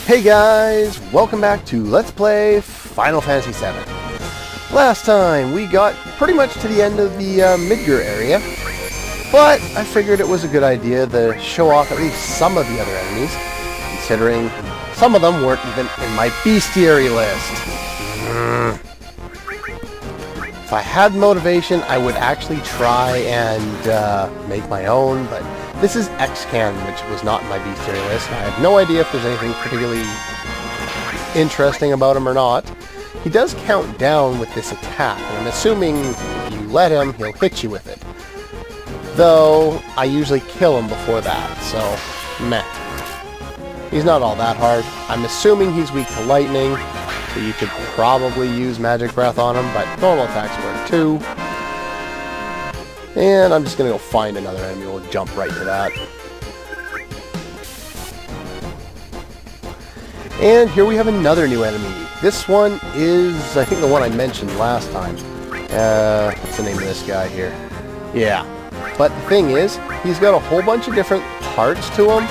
Hey guys, welcome back to Let's Play Final Fantasy VII. Last time we got pretty much to the end of the Midgar area, but I figured it was a good idea to show off at least some of the other enemies, considering some of them weren't even in my bestiary list. If I had motivation, I would actually try and make my own, but this is X-Can, which was not in my bestiary list. I have no idea if there's anything particularly interesting about him or not. He does count down with this attack, and I'm assuming if you let him, he'll hit you with it. Though, I usually kill him before that, so meh. He's not all that hard. I'm assuming he's weak to lightning, so you could probably use Magic Breath on him, but normal attacks work too. And I'm just going to go find another enemy. We'll jump right to that. And here we have another new enemy. This one is, I think, the one I mentioned last time. What's the name of this guy here? Yeah. But the thing is, he's got a whole bunch of different parts to him,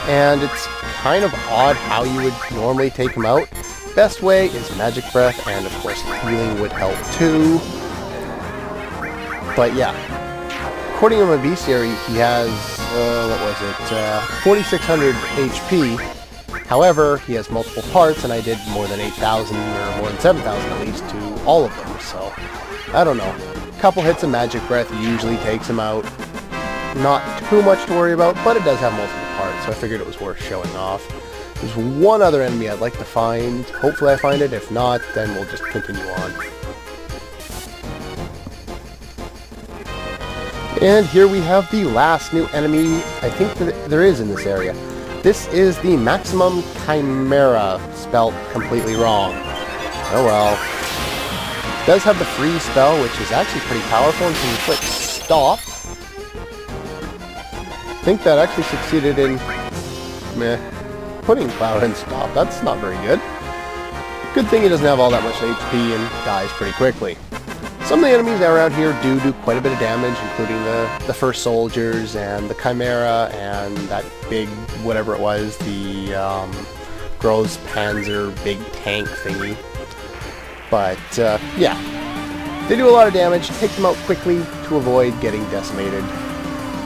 and it's kind of odd how you would normally take him out. Best way is Magic Breath, and of course healing would help too. But yeah. According to my bestiary, he has, 4,600 HP. However, he has multiple parts, and I did more than 8,000, or more than 7,000 at least, to all of them. So, I don't know. A couple hits of Magic Breath usually takes him out. Not too much to worry about, but it does have multiple parts, so I figured it was worth showing off. There's one other enemy I'd like to find. Hopefully I find it. If not, then we'll just continue on. And here we have the last new enemy I think that there is in this area. This is the Maximum Chimera, spelled completely wrong. Oh well. It does have the freeze spell, which is actually pretty powerful until you click stop. I think that actually succeeded in putting Cloud in stop. That's not very good. Good thing he doesn't have all that much HP and dies pretty quickly. Some of the enemies around here do quite a bit of damage, including the first soldiers and the Chimera and that big, whatever it was, the Gross Panzer big tank thingy. But, yeah. They do a lot of damage. Take them out quickly to avoid getting decimated.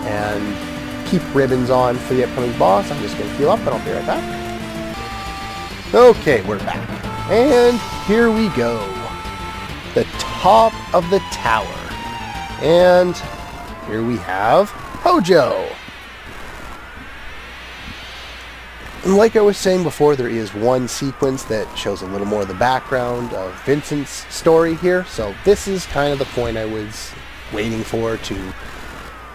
And keep ribbons on for the upcoming boss. I'm just going to heal up and I'll be right back. Okay, we're back. And here we go. The top of the tower. And here we have Hojo. And like I was saying before, there is one sequence that shows a little more of the background of Vincent's story here. So this is kind of the point I was waiting for to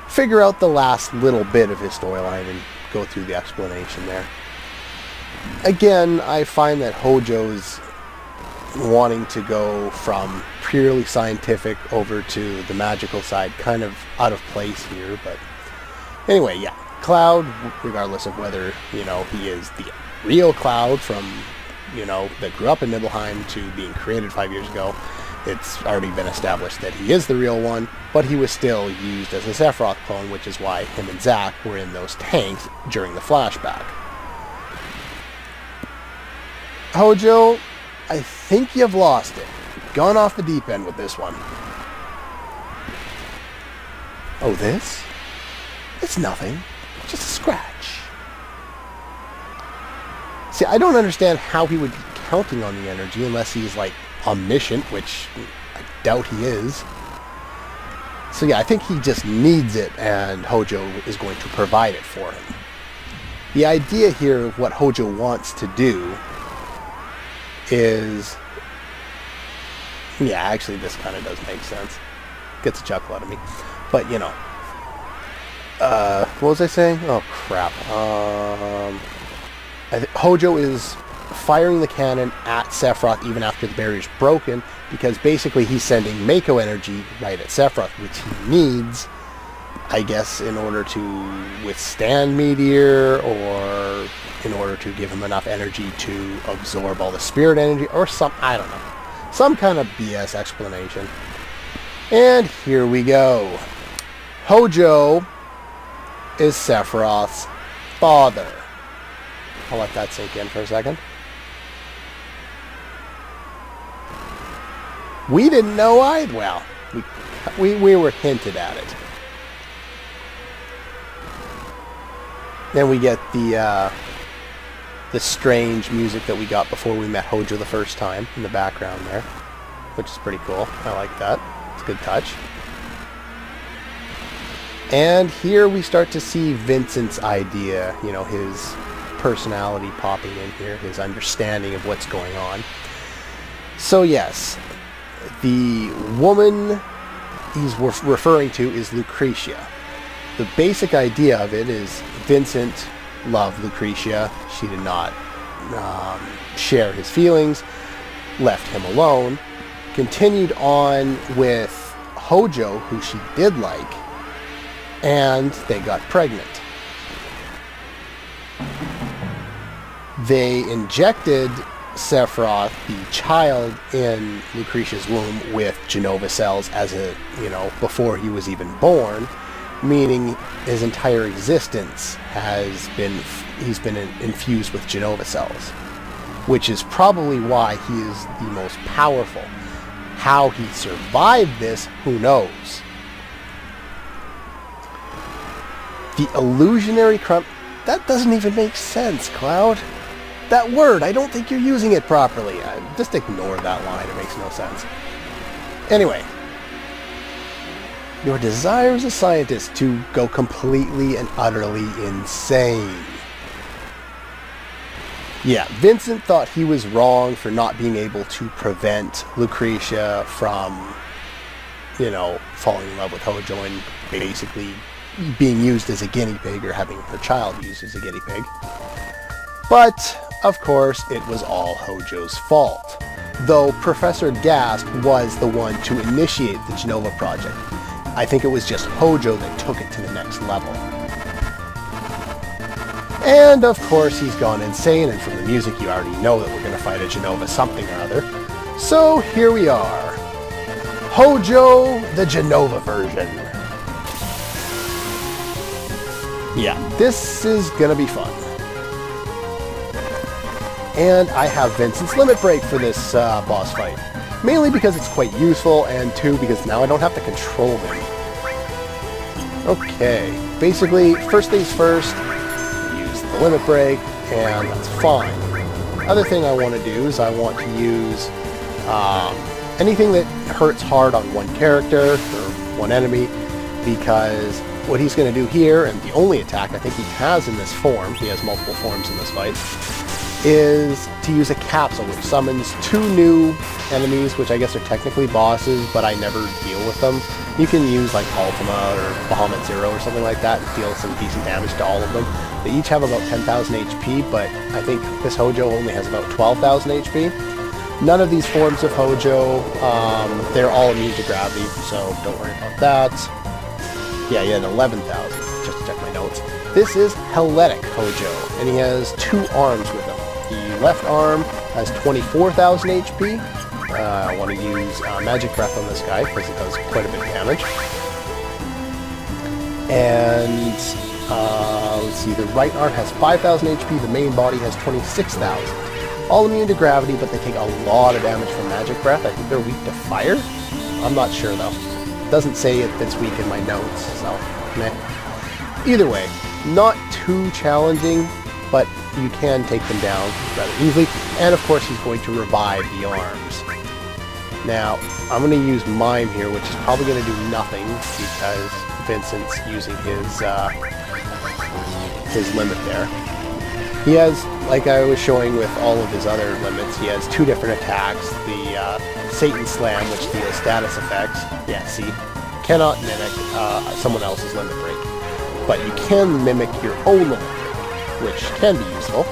figure out the last little bit of his storyline and go through the explanation there. Again, I find that Hojo's wanting to go from purely scientific over to the magical side kind of out of place here, but anyway, yeah. Cloud, regardless of whether, you know, he is the real Cloud from, you know, that grew up in Nibelheim to being created 5 years ago, it's already been established that he is the real one, but he was still used as a Sephiroth clone, which is why him and Zack were in those tanks during the flashback. Hojo, I think you've lost it. Gone off the deep end with this one. Oh, this? It's nothing. Just a scratch. See, I don't understand how he would be counting on the energy unless he's, like, omniscient, which I doubt he is. So yeah, I think he just needs it, and Hojo is going to provide it for him. The idea here of what Hojo wants to do is... yeah, actually this kind of does make sense. Gets a chuckle out of me. But, you know. What was I saying? Oh, crap. Hojo is firing the cannon at Sephiroth even after the barrier's broken, because basically he's sending Mako energy right at Sephiroth, which he needs, I guess, in order to withstand Meteor, or in order to give him enough energy to absorb all the spirit energy, or I don't know. Some kind of BS explanation. And here we go. Hojo is Sephiroth's father. I'll let that sink in for a second. We didn't know either. Well, we were hinted at it. Then we get the strange music that we got before we met Hojo the first time in the background there, which is pretty cool. I like that. It's a good touch. And here we start to see Vincent's idea, you know, his personality popping in here, his understanding of what's going on. So yes, the woman he's referring to is Lucretia. The basic idea of it is Vincent loved Lucretia. She did not share his feelings, left him alone, continued on with Hojo, who she did like, and they got pregnant. They injected Sephiroth, the child in Lucretia's womb, with Genova cells before he was even born, meaning his entire existence he's been infused with Genova cells, which is probably why he is the most powerful. How he survived this, who knows? The illusionary crumb... That doesn't even make sense, Cloud. That word, I don't think you're using it properly. Just ignore that line, it makes no sense. Anyway. Your desire as a scientist to go completely and utterly insane. Yeah, Vincent thought he was wrong for not being able to prevent Lucretia from, falling in love with Hojo and basically being used as a guinea pig, or having her child used as a guinea pig. But, of course, it was all Hojo's fault. Though Professor Gast was the one to initiate the Genova project. I think it was just Hojo that took it to the next level. And, of course, he's gone insane, and from the music you already know that we're going to fight a Genova something or other. So, here we are. Hojo, the Genova version. Yeah, this is going to be fun. And I have Vincent's limit break for this boss fight. Mainly because it's quite useful, and two, because now I don't have to control him. Okay, basically, first things first, use the limit break, and that's fine. Other thing I want to do is I want to use anything that hurts hard on one character, or one enemy, because what he's going to do here, and the only attack I think he has in this form, he has multiple forms in this fight, is to use a capsule, which summons 2 new enemies, which I guess are technically bosses, but I never deal with them. You can use like Ultima or Bahamut Zero or something like that and deal some decent damage to all of them. They each have about 10,000 HP, but I think this Hojo only has about 12,000 HP. None of these forms of Hojo, they're all immune to gravity, so don't worry about that. Yeah, he had 11,000, just to check my notes. This is Heletic Hojo, and he has 2 arms with him. The left arm has 24,000 HP. I want to use Magic Breath on this guy, because it does quite a bit of damage. And, let's see, the right arm has 5,000 HP, the main body has 26,000. All immune to gravity, but they take a lot of damage from Magic Breath. I think they're weak to fire? I'm not sure, though. It doesn't say if it's weak in my notes, so meh. Either way, not too challenging, but you can take them down rather easily. And of course he's going to revive the arms. Now, I'm going to use Mime here, which is probably going to do nothing because Vincent's using his limit there. He has, like I was showing with all of his other limits, he has 2 different attacks. The Satan Slam, which deals status effects. Yeah, see? Cannot mimic someone else's limit break. But you can mimic your own limit break, which can be useful.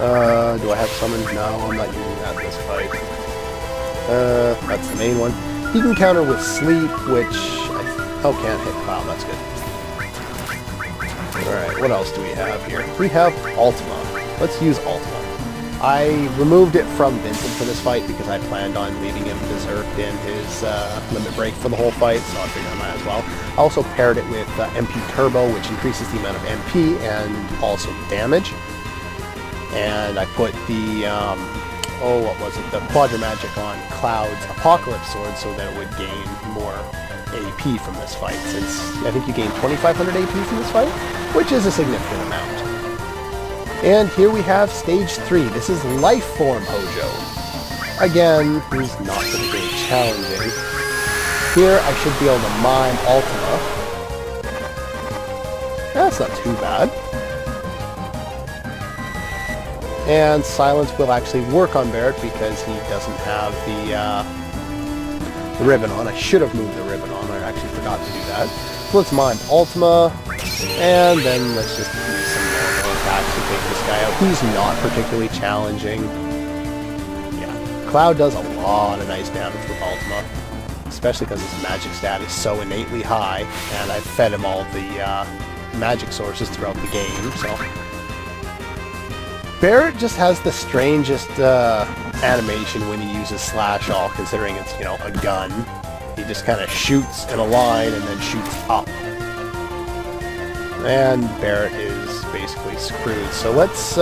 Do I have summons? No, I'm not using that in this fight. That's the main one. He can counter with Sleep, which... can't hit. Wow, that's good. Alright, what else do we have here? We have Ultima. Let's use Ultima. I removed it from Vincent for this fight because I planned on leaving him berserked in his limit break for the whole fight, so I figured I might as well. I also paired it with MP Turbo, which increases the amount of MP and also damage. And I put the, what was it? The Quadra Magic on Cloud's Apocalypse Sword so that it would gain more AP from this fight, since I think you gain 2,500 AP from this fight, which is a significant amount. And here we have Stage 3. This is Life Form Hojo. Again, he's not particularly challenging. Here I should be able to mime Ultima. That's not too bad. And Silence will actually work on Barret because he doesn't have the ribbon on. I should have moved the ribbon on. I actually forgot to do that. So let's mime Ultima, and then let's just use some normal attacks to take this guy out. He's not particularly challenging. Yeah, Cloud does a lot of nice damage with Ultima, especially because his magic stat is so innately high, and I've fed him all the magic sources throughout the game, so... Barret just has the strangest animation when he uses Slash All, considering it's, you know, a gun. He just kind of shoots in a line and then shoots up. And Barret is basically screwed. So let's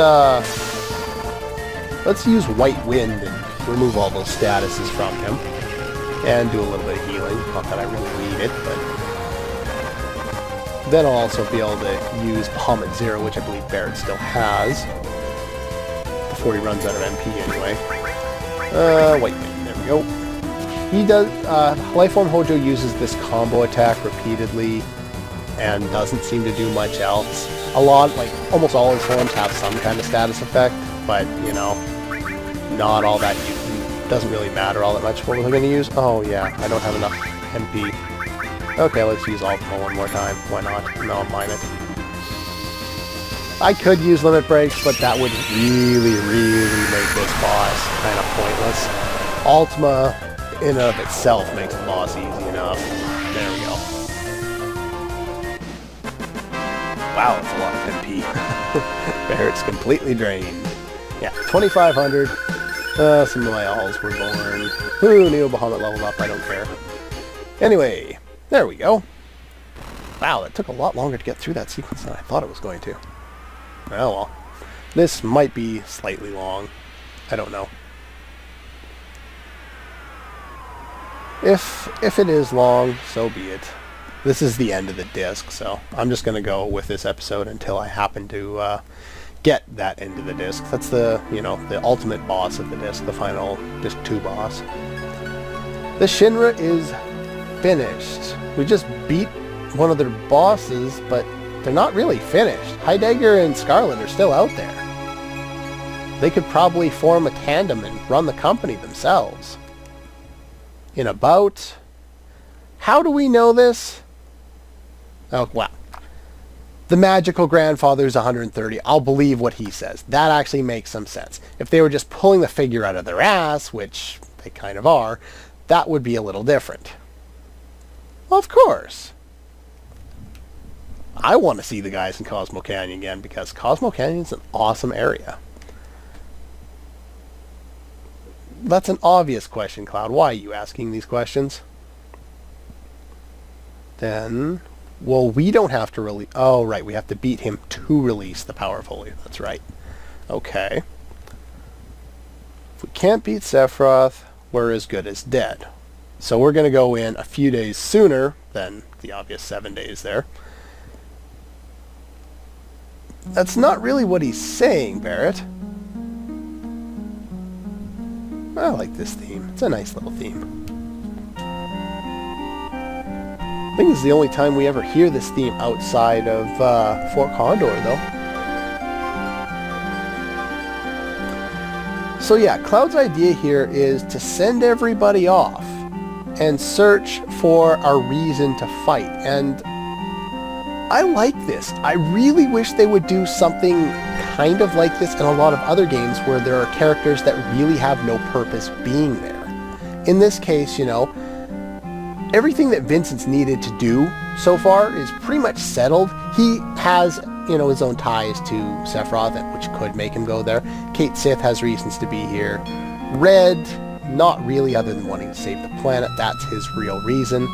use White Wind and remove all those statuses from him. And do a little bit of healing. Not that I really need it, but... Then I'll also be able to use Palm at 0, which I believe Barret still has. Before he runs out of MP anyway. White Wind, there we go. He does, Lifeform Hojo uses this combo attack repeatedly and doesn't seem to do much else. A lot, like, almost all his forms have some kind of status effect, but, you know, not all that, doesn't really matter all that much. What was I going to use? Oh, yeah, I don't have enough MP. Okay, let's use Ultima one more time. Why not? No, I'll mine it. I could use Limit Breaks, but that would really, really make this boss kind of pointless. Ultima, in and of itself, makes the boss easy enough. There we go. Wow, that's a lot of MP. Barret's completely drained. Yeah, 2,500. Some Lyalls were born. Ooh, Neo Bahamut leveled up, I don't care. Anyway, there we go. Wow, that took a lot longer to get through that sequence than I thought it was going to. Oh well. This might be slightly long. I don't know. If it is long, so be it. This is the end of the disc, so I'm just going to go with this episode until I happen to get that end of the disc. That's the, you know, the ultimate boss of the disc, the final disc 2 boss. The Shinra is finished. We just beat one of their bosses, but they're not really finished. Heidegger and Scarlet are still out there. They could probably form a tandem and run the company themselves. In about... How do we know this? Oh, wow. The magical grandfather's 130. I'll believe what he says. That actually makes some sense. If they were just pulling the figure out of their ass, which they kind of are, that would be a little different. Well, of course. I want to see the guys in Cosmo Canyon again, because Cosmo Canyon is an awesome area. That's an obvious question, Cloud. Why are you asking these questions? Then, well, we don't have to release... Oh, right, we have to beat him to release the Power of Holy. That's right. Okay. If we can't beat Sephiroth, we're as good as dead. So we're going to go in a few days sooner than the obvious 7 days there. That's not really what he's saying, Barret. I like this theme. It's a nice little theme. I think this is the only time we ever hear this theme outside of Fort Condor, though. So yeah, Cloud's idea here is to send everybody off and search for a reason to fight. And I like this. I really wish they would do something kind of like this in a lot of other games where there are characters that really have no purpose being there. In this case, you know, everything that Vincent's needed to do so far is pretty much settled. He has, you know, his own ties to Sephiroth, which could make him go there. Kate Sith has reasons to be here. Red, not really, other than wanting to save the planet. That's his real reason.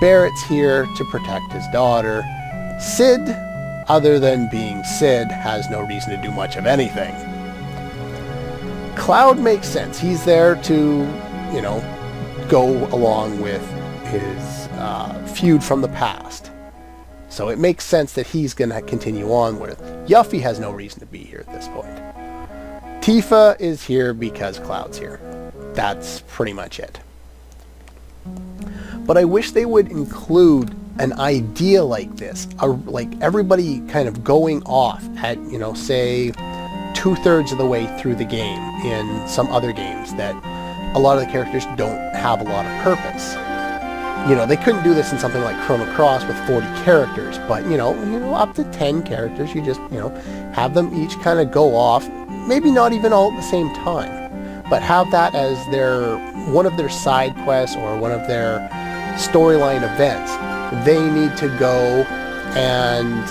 Barrett's here to protect his daughter. Sid, other than being Sid, has no reason to do much of anything. Cloud makes sense. He's there to, go along with his feud from the past. So it makes sense that he's going to continue on with. Yuffie has no reason to be here at this point. Tifa is here because Cloud's here. That's pretty much it. But I wish they would include an idea like this, like everybody kind of going off at, say, 2/3 of the way through the game in some other games that a lot of the characters don't have a lot of purpose. They couldn't do this in something like Chrono Cross with 40 characters, but, up to 10 characters, you just, have them each kind of go off, maybe not even all at the same time, but have that as one of their side quests or one of their storyline events. They need to go and,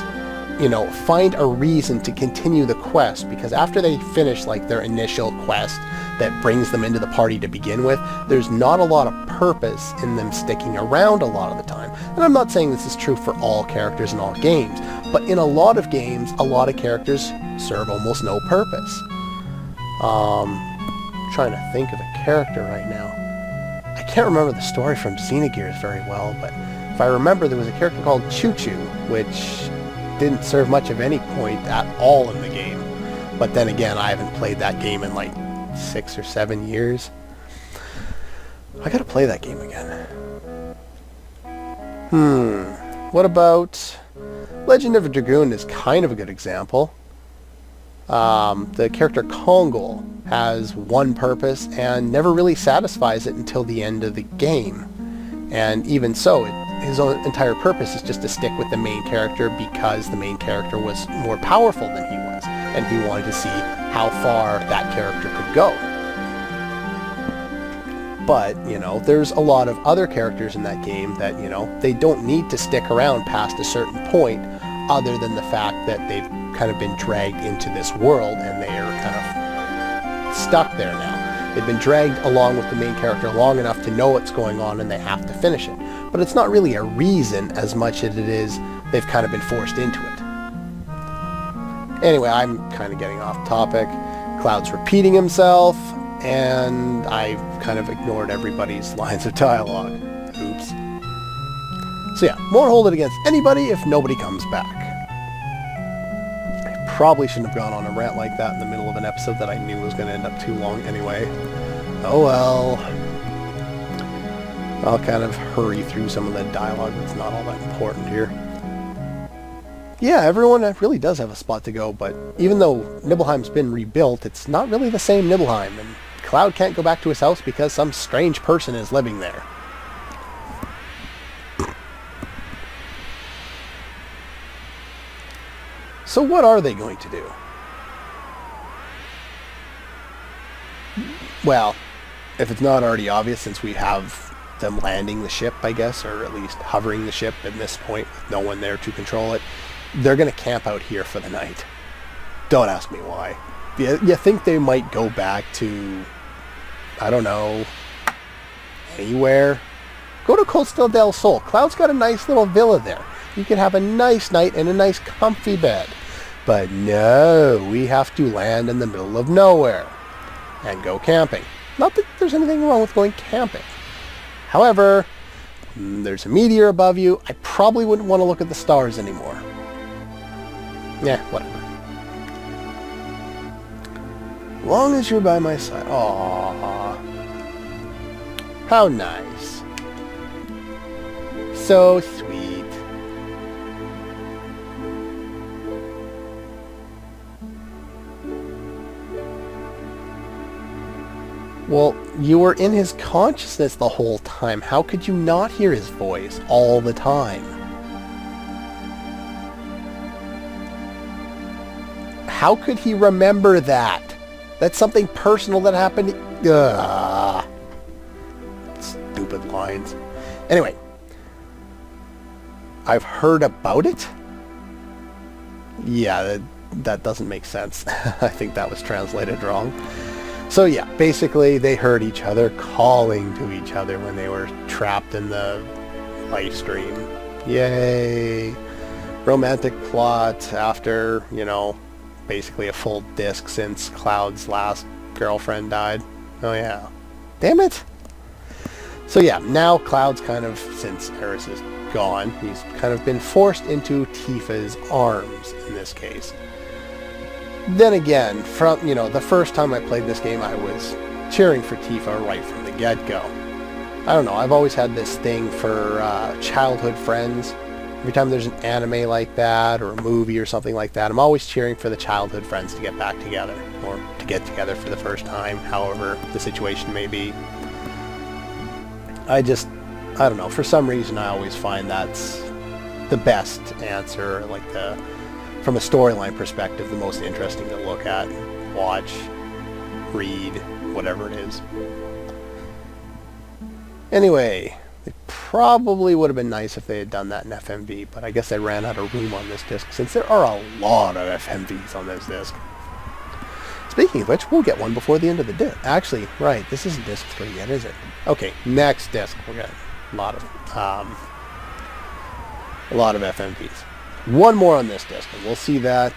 find a reason to continue the quest, because after they finish, like, their initial quest that brings them into the party to begin with, there's not a lot of purpose in them sticking around a lot of the time. And I'm not saying this is true for all characters in all games, but in a lot of games, a lot of characters serve almost no purpose. Trying to think of a character right now. I can't remember the story from Xenogears very well, but if I remember, there was a character called Choo Choo, which didn't serve much of any point at all in the game. But then again, I haven't played that game in like 6 or 7 years. I gotta play that game again. What about... Legend of a Dragoon is kind of a good example. The character Kongol has one purpose and never really satisfies it until the end of the game. And even so, his own entire purpose is just to stick with the main character because the main character was more powerful than he was, and he wanted to see how far that character could go. But, there's a lot of other characters in that game that, they don't need to stick around past a certain point, other than the fact that they've kind of been dragged into this world and they are kind of stuck there now. They've been dragged along with the main character long enough to know what's going on and they have to finish it. But it's not really a reason as much as it is they've kind of been forced into it. Anyway, I'm kind of getting off topic. Cloud's repeating himself, and I've kind of ignored everybody's lines of dialogue. Oops. So yeah, won't hold it against anybody if nobody comes back. I probably shouldn't have gone on a rant like that in the middle of an episode that I knew was going to end up too long anyway. Oh well. I'll kind of hurry through some of the dialogue that's not all that important here. Yeah, everyone really does have a spot to go, but even though Nibelheim's been rebuilt, it's not really the same Nibelheim, and Cloud can't go back to his house because some strange person is living there. So what are they going to do? Well, if it's not already obvious, since we have them landing the ship, I guess, or at least hovering the ship at this point with no one there to control it, they're going to camp out here for the night. Don't ask me why. You think they might go back to, I don't know, anywhere? Go to Costa del Sol. Cloud's got a nice little villa there. You could have a nice night in a nice comfy bed. But no, we have to land in the middle of nowhere and go camping. Not that there's anything wrong with going camping. However, there's a meteor above you. I probably wouldn't want to look at the stars anymore. Yeah, whatever. As long as you're by my side. Aww. How nice. So sweet. Well, you were in his consciousness the whole time. How could you not hear his voice all the time? How could he remember that? That's something personal that happened. Ugh. Stupid lines. Anyway. I've heard about it? Yeah, that doesn't make sense. I think that was translated wrong. So yeah, basically they heard each other calling to each other when they were trapped in the live stream. Yay! Romantic plot after, you know, basically a full disc since Cloud's last girlfriend died. Oh yeah. Damn it! So yeah, now Cloud's kind of, since Aerith is gone, he's kind of been forced into Tifa's arms in this case. Then again, from, you know, the first time I played this game, I was cheering for Tifa right from the get-go. I don't know, I've always had this thing for childhood friends. Every time there's an anime like that, or a movie or something like that, I'm always cheering for the childhood friends to get back together, or to get together for the first time, however the situation may be. I don't know, for some reason I always find that's the best answer, like from a storyline perspective, the most interesting to look at, watch, read, whatever it is. Anyway, it probably would have been nice if they had done that in FMV, but I guess I ran out of room on this disc, since there are a lot of FMVs on this disc. Speaking of which, we'll get one before the end of the disc. Actually, right, this isn't disc 3 yet, is it? Okay, next disc, we'll get a lot of FMVs. One more on this disc, and we'll see that,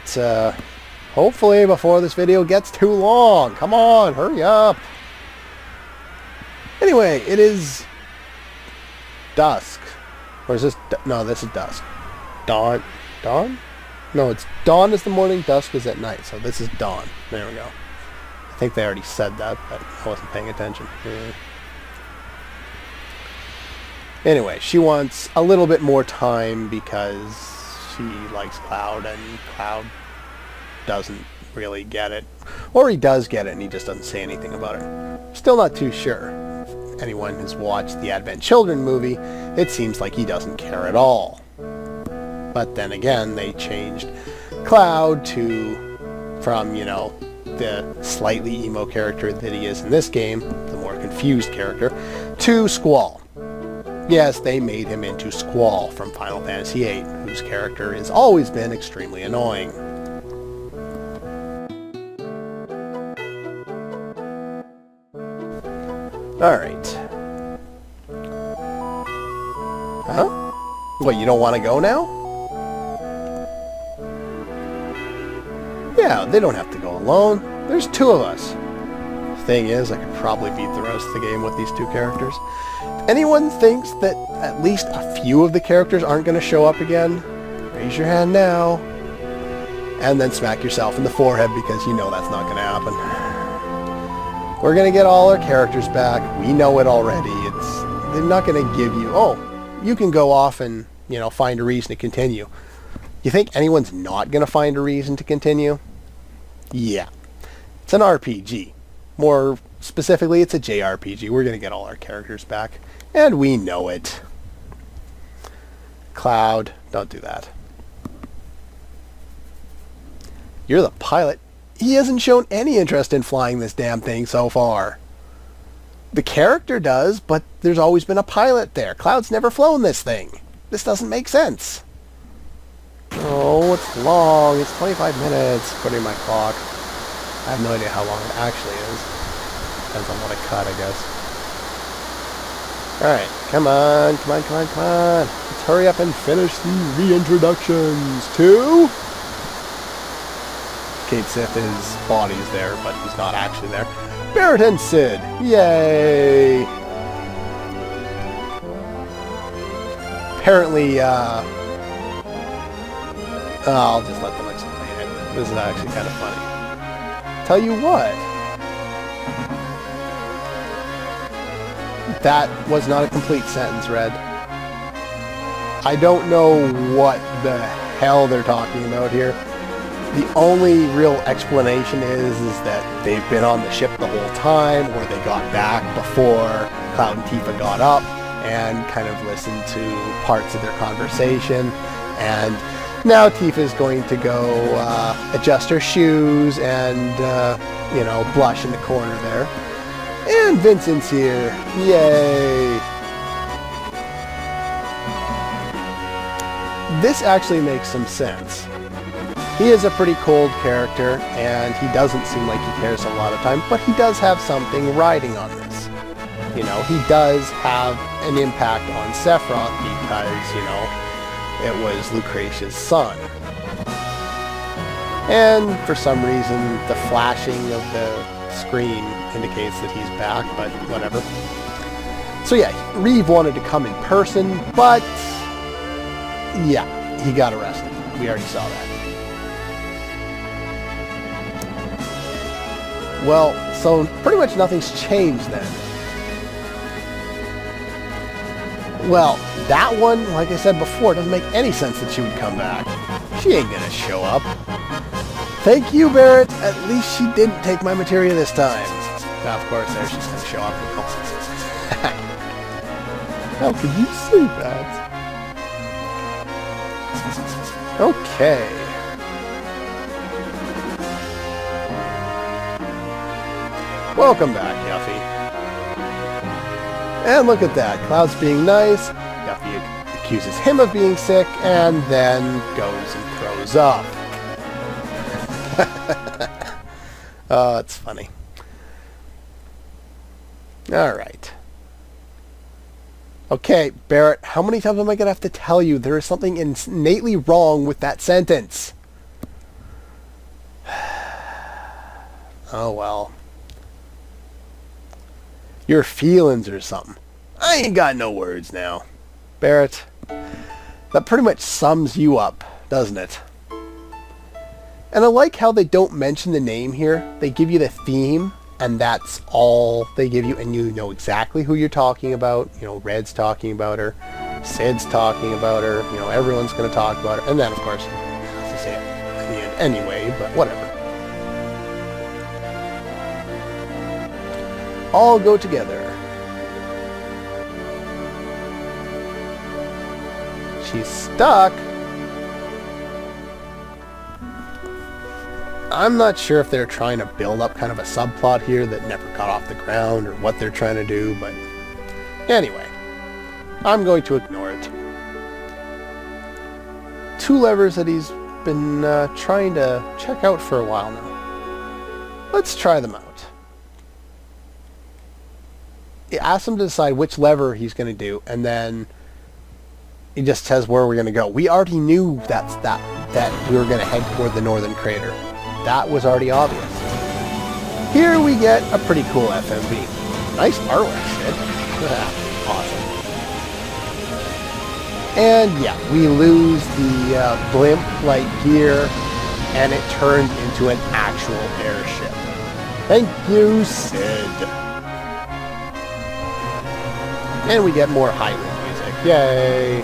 hopefully before this video gets too long. Come on, hurry up. Anyway, it is dusk. Or is this... No, this is dusk. Dawn? Dawn? No, it's dawn is the morning, dusk is at night. So this is dawn. There we go. I think they already said that, but I wasn't paying attention. Yeah. Anyway, she wants a little bit more time because she likes Cloud, and Cloud doesn't really get it. Or he does get it, and he just doesn't say anything about it. Still not too sure. If anyone has watched the Advent Children movie, it seems like he doesn't care at all. But then again, they changed Cloud from, you know, the slightly emo character that he is in this game, the more confused character, to Squall. Yes, they made him into Squall from Final Fantasy VIII, whose character has always been extremely annoying. Alright. Huh? What, you don't want to go now? Yeah, they don't have to go alone. There's two of us. Thing is, I could probably beat the rest of the game with these two characters. If anyone thinks that at least a few of the characters aren't going to show up again, raise your hand now. And then smack yourself in the forehead, because you know that's not going to happen. We're going to get all our characters back. We know it already. They're not going to give you, oh, you can go off and, you know, find a reason to continue. You think anyone's not going to find a reason to continue? Yeah. It's an RPG. More specifically, it's a JRPG. We're going to get all our characters back. And we know it. Cloud, don't do that. You're the pilot. He hasn't shown any interest in flying this damn thing so far. The character does, but there's always been a pilot there. Cloud's never flown this thing. This doesn't make sense. Oh, it's long. It's 25 minutes, according to my clock. I have no idea how long it actually is. Depends on what I cut, I guess. Alright, come on, come on, come on, come on. Let's hurry up and finish the reintroductions to... Cait Sith, his body's there, but he's not actually there. Barrett and Sid! Yay! Apparently, I'll just let them explain it. This is actually kind of funny. Tell you what. That was not a complete sentence, Red. I don't know what the hell they're talking about here. The only real explanation is that they've been on the ship the whole time, or they got back before Cloud and Tifa got up and kind of listened to parts of their conversation. And now Tifa's going to go adjust her shoes and, you know, blush in the corner there. And Vincent's here. Yay! This actually makes some sense. He is a pretty cold character, and he doesn't seem like he cares a lot of time, but he does have something riding on this. you know, he does have an impact on Sephiroth because, you know, it was Lucretia's son. And for some reason, the flashing of the screen indicates that he's back, but whatever. So yeah, Reeve wanted to come in person, but yeah, he got arrested. We already saw that. Well, so pretty much nothing's changed then. Well, that one, like I said before, doesn't make any sense that she would come back. She ain't gonna show up. Thank you, Barrett. At least she didn't take my materia this time. Now, of course, there she's gonna show up. How could you say that? Okay. Welcome back, Yuffie. And look at that. Cloud's being nice. Yuffie accuses him of being sick, and then goes and throws up. Oh, it's funny. Alright. Okay, Barrett, how many times am I going to have to tell you there is something innately wrong with that sentence? Oh, well. Your feelings or something. I ain't got no words now. Barrett, that pretty much sums you up, doesn't it? And I like how they don't mention the name here. They give you the theme, and that's all they give you, and you know exactly who you're talking about. You know, Red's talking about her, Sid's talking about her, you know, everyone's going to talk about her. And then, of course, to say it in the end anyway, but whatever. All go together. She's stuck. I'm not sure if they're trying to build up kind of a subplot here that never got off the ground or what they're trying to do, but anyway, I'm going to ignore it. 2 levers that he's been trying to check out for a while now. Let's try them out. He asks him to decide which lever he's going to do, and then he just says where we're going to go. We already knew that we were going to head toward the northern crater. That was already obvious. Here we get a pretty cool FMV. Nice artwork, Sid. Awesome. And yeah, we lose the blimp light gear, and it turns into an actual airship. Thank you, Sid. And we get more highway music. Yay!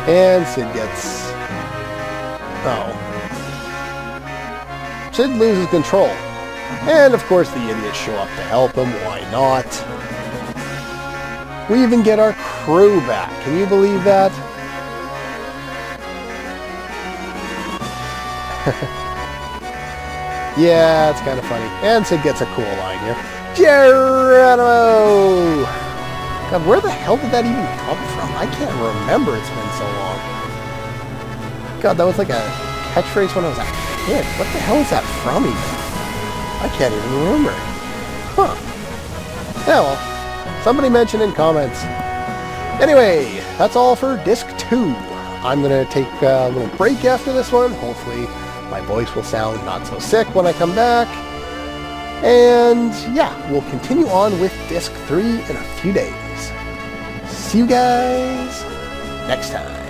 And Sid gets... oh. Sid loses control. And of course the idiots show up to help him. Why not? We even get our crew back. Can you believe that? Yeah, it's kind of funny. And Sid gets a cool line here. Geronimo! God, where the hell did that even come from? I can't remember. It's been so long. God, that was like a catchphrase when I was a kid. What the hell is that from even? I can't even remember. Huh. Yeah, well, somebody mention in comments. Anyway, that's all for Disc 2. I'm going to take a little break after this one. Hopefully my voice will sound not so sick when I come back. And yeah, we'll continue on with Disc 3 in a few days. See you guys next time.